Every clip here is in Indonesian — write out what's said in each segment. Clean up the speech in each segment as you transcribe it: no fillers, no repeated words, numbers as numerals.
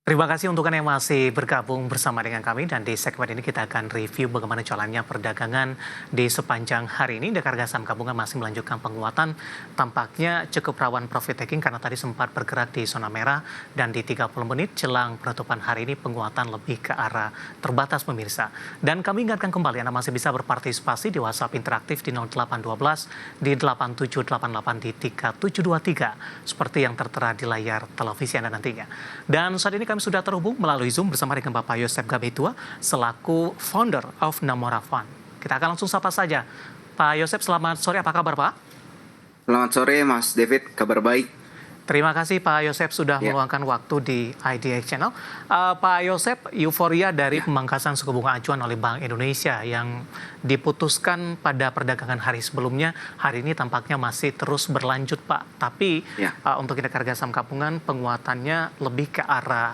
Terima kasih untuk Anda yang masih bergabung bersama dengan kami dan di segmen ini kita akan review bagaimana jalannya perdagangan di sepanjang hari ini. Harga saham gabungan masih melanjutkan penguatan, tampaknya cukup rawan profit taking karena tadi sempat bergerak di zona merah dan di 30 menit jelang penutupan hari ini penguatan lebih ke arah terbatas pemirsa. Dan kami ingatkan kembali Anda masih bisa berpartisipasi di WhatsApp interaktif di 0812 di 8788 di 3723 seperti yang tertera di layar televisi Anda nantinya. Dan saat ini kami sudah terhubung melalui Zoom bersama dengan Bapak Yosef Gabetua selaku founder of Namora Fund. Kita akan langsung sapa saja. Pak Yosef, selamat sore. Apa kabar, Pak? Selamat sore, Mas David. Kabar baik. Terima kasih Pak Yosef sudah meluangkan waktu di IDX Channel. Pak Yosef, euforia dari pemangkasan suku bunga acuan oleh Bank Indonesia yang diputuskan pada perdagangan hari sebelumnya, hari ini tampaknya masih terus berlanjut, Pak. Tapi untuk indeks harga saham gabungan penguatannya lebih ke arah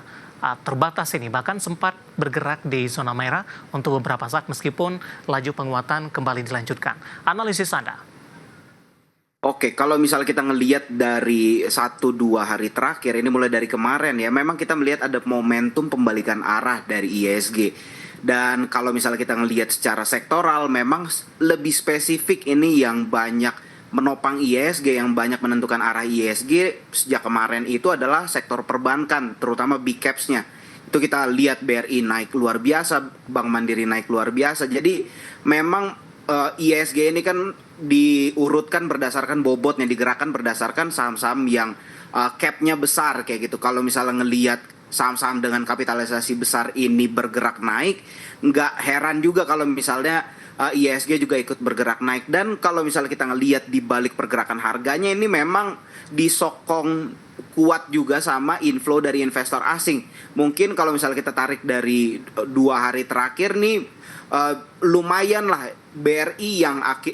terbatas ini, bahkan sempat bergerak di zona merah untuk beberapa saat meskipun laju penguatan kembali dilanjutkan. Analisis Anda? Oke, kalau misalnya kita ngelihat dari 1-2 hari terakhir, ini mulai dari kemarin ya, memang kita melihat ada momentum pembalikan arah dari IHSG. Dan kalau misalnya kita ngelihat secara sektoral, memang lebih spesifik ini yang banyak menopang IHSG, yang banyak menentukan arah IHSG sejak kemarin itu adalah sektor perbankan, terutama big caps-nya. Itu kita lihat BRI naik luar biasa, Bank Mandiri naik luar biasa. Jadi memang IHSG ini kan diurutkan berdasarkan bobotnya, digerakkan berdasarkan saham-saham yang cap-nya besar kayak gitu. Kalau misalnya ngelihat saham-saham dengan kapitalisasi besar ini bergerak naik, nggak heran juga kalau misalnya IHSG juga ikut bergerak naik. Dan kalau misalnya kita ngelihat di balik pergerakan harganya ini memang disokong kuat juga sama inflow dari investor asing. Mungkin kalau misalnya kita tarik dari 2 hari terakhir nih, lumayan lah BRI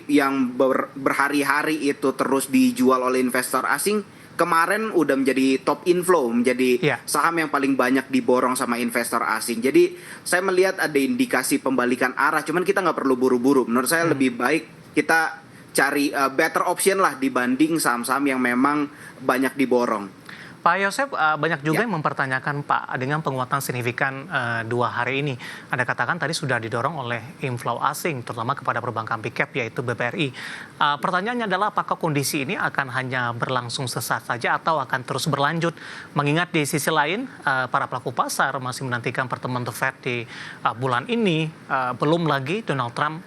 yang berhari-hari itu terus dijual oleh investor asing, kemarin udah menjadi top inflow, menjadi saham yang paling banyak diborong sama investor asing. Jadi saya melihat ada indikasi pembalikan arah, cuman kita nggak perlu buru-buru. Menurut saya lebih baik kita cari better option lah dibanding saham-saham yang memang banyak diborong. Pak Yosef, banyak juga yang mempertanyakan Pak dengan penguatan signifikan 2 hari ini. Anda katakan tadi sudah didorong oleh inflow asing, terutama kepada perbankan big cap yaitu BBRI. Pertanyaannya adalah apakah kondisi ini akan hanya berlangsung sesaat saja atau akan terus berlanjut? Mengingat di sisi lain para pelaku pasar masih menantikan pertemuan The Fed di bulan ini, belum lagi Donald Trump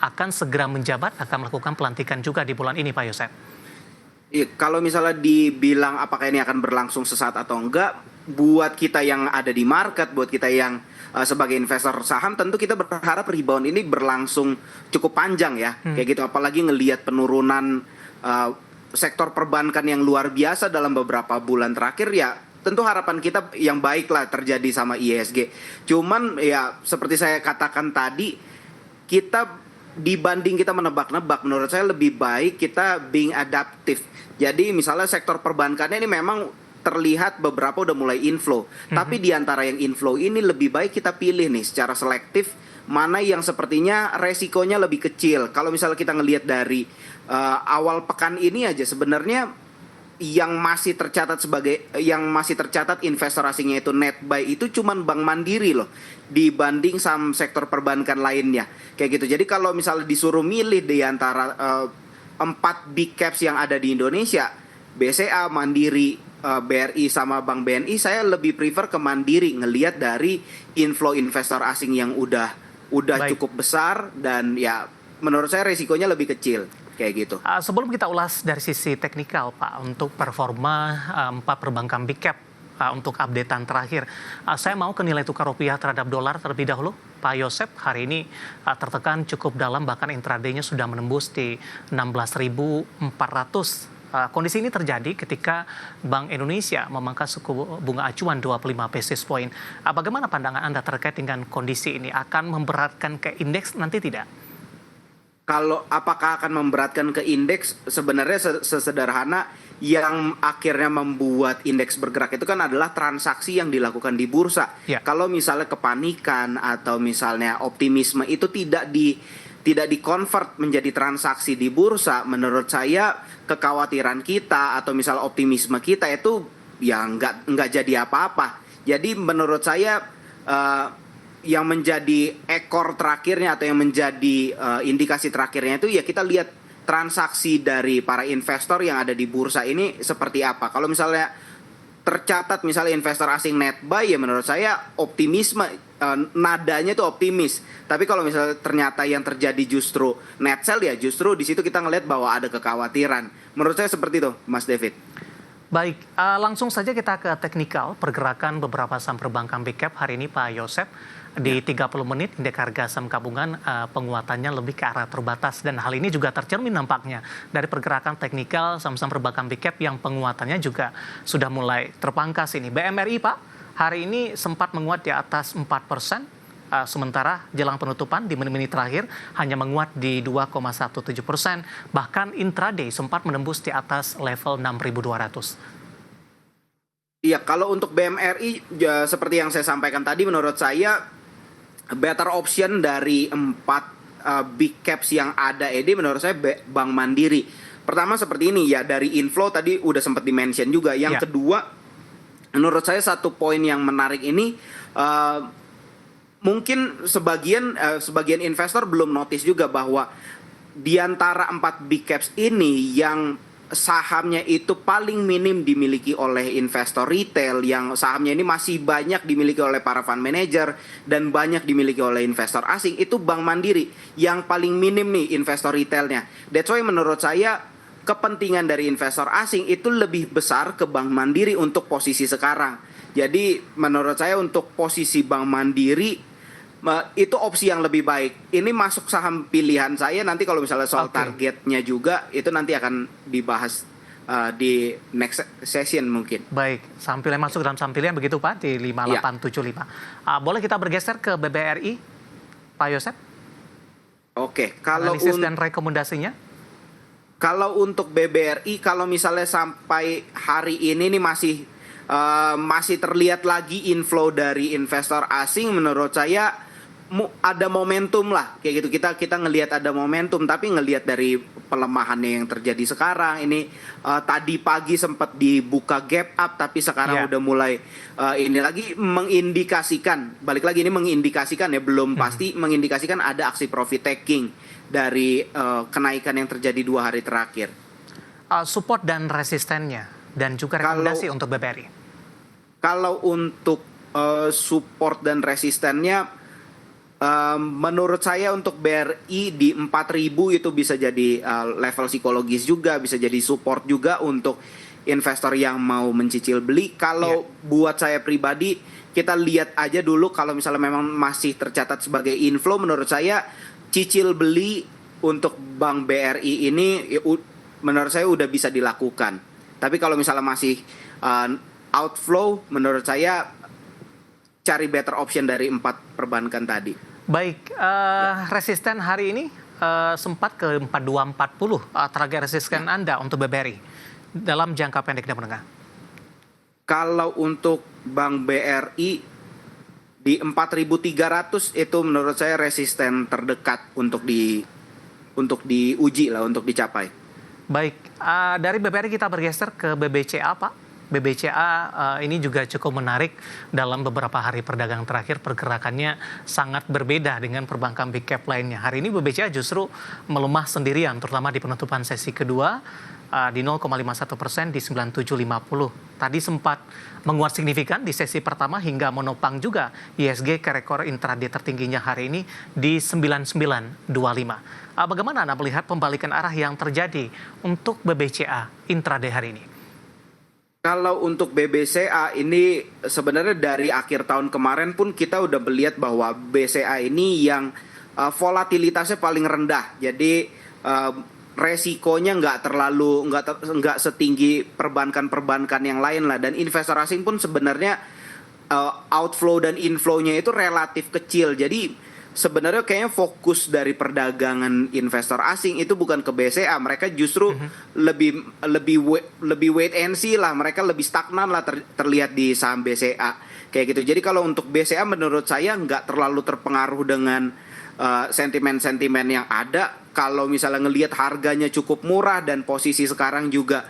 akan segera menjabat, akan melakukan pelantikan juga di bulan ini, Pak Yosef. Kalau misalnya dibilang apakah ini akan berlangsung sesaat atau enggak, buat kita yang ada di market, buat kita yang sebagai investor saham, tentu kita berharap rebound ini berlangsung cukup panjang ya, kayak gitu. Apalagi ngelihat penurunan sektor perbankan yang luar biasa dalam beberapa bulan terakhir ya. Tentu harapan kita yang baik lah terjadi sama IHSG. Cuman ya seperti saya katakan tadi, dibanding kita menebak-nebak, menurut saya lebih baik kita being adaptive. Jadi misalnya sektor perbankannya ini memang terlihat beberapa udah mulai inflow. Tapi di antara yang inflow ini lebih baik kita pilih nih secara selektif mana yang sepertinya resikonya lebih kecil. Kalau misalnya kita ngelihat dari awal pekan ini aja sebenarnya yang masih tercatat investor asingnya itu net buy itu cuman Bank Mandiri loh dibanding saham sektor perbankan lainnya kayak gitu. Jadi kalau misalnya disuruh milih di antara 4 big caps yang ada di Indonesia, BCA, Mandiri, BRI sama Bank BNI, saya lebih prefer ke Mandiri ngelihat dari inflow investor asing yang udah cukup besar dan ya menurut saya resikonya lebih kecil. Kayak gitu. Sebelum kita ulas dari sisi teknikal, Pak, untuk performa 4 perbankan big cap untuk updatean terakhir, saya mau ke nilai tukar rupiah terhadap dolar terlebih dahulu. Pak Yosef, hari ini tertekan cukup dalam, bahkan intraday-nya sudah menembus di 16.400. Kondisi ini terjadi ketika Bank Indonesia memangkas suku bunga acuan 25 basis point. Bagaimana pandangan Anda terkait dengan kondisi ini? Akan memberatkan ke indeks nanti tidak? Kalau apakah akan memberatkan ke indeks, sebenarnya sesederhana yang akhirnya membuat indeks bergerak itu kan adalah transaksi yang dilakukan di bursa. Kalau misalnya kepanikan atau misalnya optimisme itu tidak di-convert menjadi transaksi di bursa, menurut saya kekhawatiran kita atau misalnya optimisme kita itu ya nggak jadi apa-apa. Jadi menurut saya uh, yang menjadi ekor terakhirnya atau yang menjadi indikasi terakhirnya itu ya kita lihat transaksi dari para investor yang ada di bursa ini seperti apa. Kalau misalnya tercatat misalnya investor asing net buy, ya menurut saya optimisme, nadanya itu optimis. Tapi kalau misalnya ternyata yang terjadi justru net sell, ya justru di situ kita ngelihat bahwa ada kekhawatiran. Menurut saya seperti itu, Mas David. Baik, langsung saja kita ke teknikal pergerakan beberapa saham perbankan big cap hari ini, Pak Yosep. Di 30 menit indeks harga saham gabungan penguatannya lebih ke arah terbatas, dan hal ini juga tercermin nampaknya dari pergerakan teknikal saham-saham perbankan big cap yang penguatannya juga sudah mulai terpangkas ini. BMRI, Pak, hari ini sempat menguat di atas 4%, sementara jelang penutupan di menit-menit terakhir hanya menguat di 2,17%, bahkan intraday sempat menembus di atas level 6.200. Iya, kalau untuk BMRI ya, seperti yang saya sampaikan tadi, menurut saya better option dari 4 big caps yang ada menurut saya Bank Mandiri. Pertama seperti ini ya, dari inflow tadi udah sempat di-mention juga. Yang kedua, menurut saya satu poin yang menarik ini, mungkin sebagian investor belum notice juga bahwa di antara 4 big caps ini yang sahamnya itu paling minim dimiliki oleh investor retail, yang sahamnya ini masih banyak dimiliki oleh para fund manager dan banyak dimiliki oleh investor asing, itu Bank Mandiri yang paling minim nih investor retailnya. That's why menurut saya kepentingan dari investor asing itu lebih besar ke Bank Mandiri untuk posisi sekarang. Jadi menurut saya untuk posisi Bank Mandiri itu opsi yang lebih baik. Ini masuk saham pilihan saya, nanti kalau misalnya soal targetnya juga itu nanti akan dibahas di next session mungkin. Baik, saham pilihan masuk dalam saham pilihan begitu Pak di 5875. Boleh kita bergeser ke BBRI, Pak Yosep? Oke, kalau analisis dan rekomendasinya? Kalau untuk BBRI, kalau misalnya sampai hari ini nih masih terlihat lagi inflow dari investor asing, menurut saya ada momentum lah kayak gitu. Kita ngelihat ada momentum, tapi ngelihat dari pelemahannya yang terjadi sekarang ini, tadi pagi sempat dibuka gap up tapi sekarang udah mulai ini lagi mengindikasikan, balik lagi ini mengindikasikan ya, belum pasti, mengindikasikan ada aksi profit taking dari kenaikan yang terjadi 2 hari terakhir. Support dan resistennya dan juga rekomendasi untuk BBRI. Kalau untuk support dan resistennya, menurut saya untuk BRI di 4.000 itu bisa jadi level psikologis juga, bisa jadi support juga untuk investor yang mau mencicil beli. Kalau buat saya pribadi, kita lihat aja dulu kalau misalnya memang masih tercatat sebagai inflow, menurut saya cicil beli untuk Bank BRI ini menurut saya udah bisa dilakukan. Tapi kalau misalnya masih outflow, menurut saya cari better option dari 4 perbankan tadi. Baik, resisten hari ini sempat ke 4240, target resisten Anda untuk BBRI dalam jangka pendek dan menengah. Kalau untuk Bank BRI di 4.300 itu menurut saya resisten terdekat untuk diuji lah, untuk dicapai. Baik, dari BBRI kita bergeser ke BBCA, Pak. BBCA ini juga cukup menarik dalam beberapa hari perdagangan terakhir, pergerakannya sangat berbeda dengan perbankan big cap lainnya. Hari ini BBCA justru melemah sendirian, terutama di penutupan sesi kedua di 0,51% di 9750. Tadi sempat menguat signifikan di sesi pertama hingga menopang juga ISG ke rekor intraday tertingginya hari ini di 9925. Bagaimana Anda melihat pembalikan arah yang terjadi untuk BBCA intraday hari ini? Kalau untuk BBCA ini sebenarnya dari akhir tahun kemarin pun kita udah melihat bahwa BCA ini yang volatilitasnya paling rendah. Jadi resikonya nggak setinggi perbankan-perbankan yang lain lah. Dan investor asing pun sebenarnya outflow dan inflow-nya itu relatif kecil. Jadi sebenarnya kayaknya fokus dari perdagangan investor asing itu bukan ke BCA, mereka justru lebih wait and see lah, mereka lebih stagnan lah terlihat di saham BCA kayak gitu. Jadi kalau untuk BCA menurut saya nggak terlalu terpengaruh dengan sentimen-sentimen yang ada. Kalau misalnya ngelihat harganya cukup murah dan posisi sekarang juga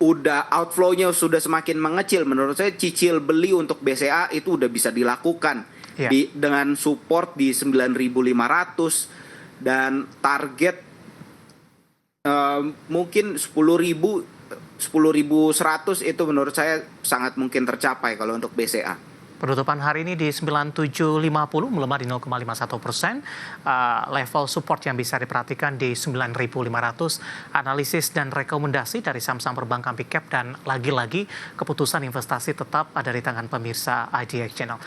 udah outflow-nya sudah semakin mengecil, menurut saya cicil beli untuk BCA itu udah bisa dilakukan dengan support di 9.500 dan target mungkin 10.100 itu menurut saya sangat mungkin tercapai kalau untuk BCA. Penutupan hari ini di 9750 melemah di 0,51%. Level support yang bisa diperhatikan di 9.500. Analisis dan rekomendasi dari saham-saham perbankan big cap dan lagi-lagi keputusan investasi tetap ada di tangan pemirsa IDX Channel.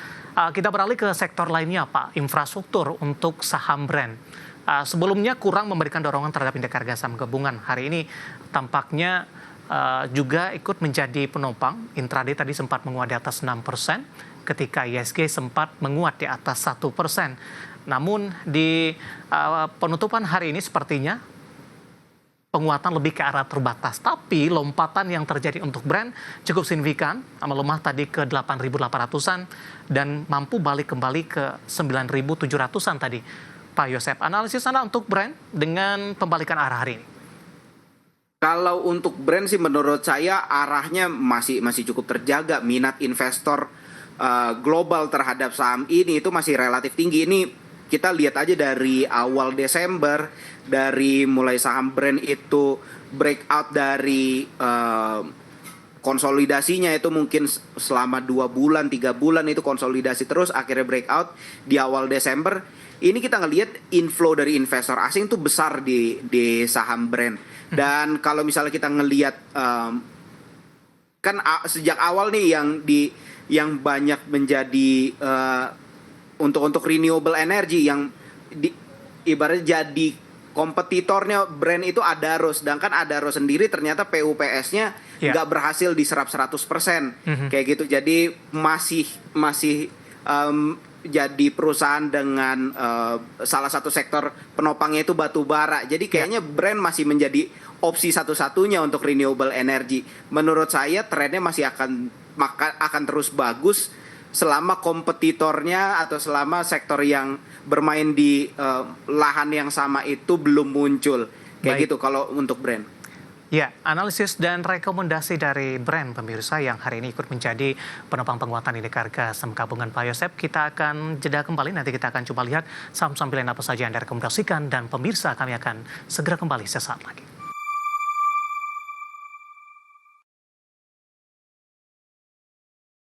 Kita beralih ke sektor lainnya, Pak. Infrastruktur untuk saham brand. Sebelumnya kurang memberikan dorongan terhadap indeks harga saham gabungan. Hari ini tampaknya juga ikut menjadi penopang. Intraday tadi sempat menguat di atas 6%. Ketika ISG sempat menguat di atas 1%. Namun di penutupan hari ini sepertinya penguatan lebih ke arah terbatas. Tapi lompatan yang terjadi untuk brand cukup signifikan, melemah tadi ke 8.800-an dan mampu balik kembali ke 9.700-an tadi. Pak Yosep, analisis Anda untuk brand dengan pembalikan arah hari ini? Kalau untuk brand sih menurut saya arahnya masih cukup terjaga. Minat investor global terhadap saham ini itu masih relatif tinggi. Ini kita lihat aja dari awal Desember, dari mulai saham brand itu breakout dari konsolidasinya itu mungkin selama 2 bulan, 3 bulan itu konsolidasi terus, akhirnya breakout di awal Desember. Ini kita ngelihat inflow dari investor asing itu besar di saham brand. Dan kalau misalnya kita ngelihat kan sejak awal nih yang banyak menjadi untuk renewable energy yang ibaratnya jadi kompetitornya brand itu Adaro, sedangkan Adaro sendiri ternyata PUPS-nya nggak berhasil diserap 100%. Kayak gitu. Jadi masih jadi perusahaan dengan salah satu sektor penopangnya itu batu bara. Jadi kayaknya brand masih menjadi opsi satu-satunya untuk renewable energy. Menurut saya trennya masih akan terus bagus selama kompetitornya atau selama sektor yang bermain di lahan yang sama itu belum muncul. Kayak gitu kalau untuk brand. Ya, analisis dan rekomendasi dari brand pemirsa yang hari ini ikut menjadi penopang penguatan indeks harga saham gabungan Pak Yosep. Kita akan jeda kembali, nanti kita akan coba lihat saham-saham pilihan apa saja yang Anda rekomendasikan dan pemirsa kami akan segera kembali sesaat lagi.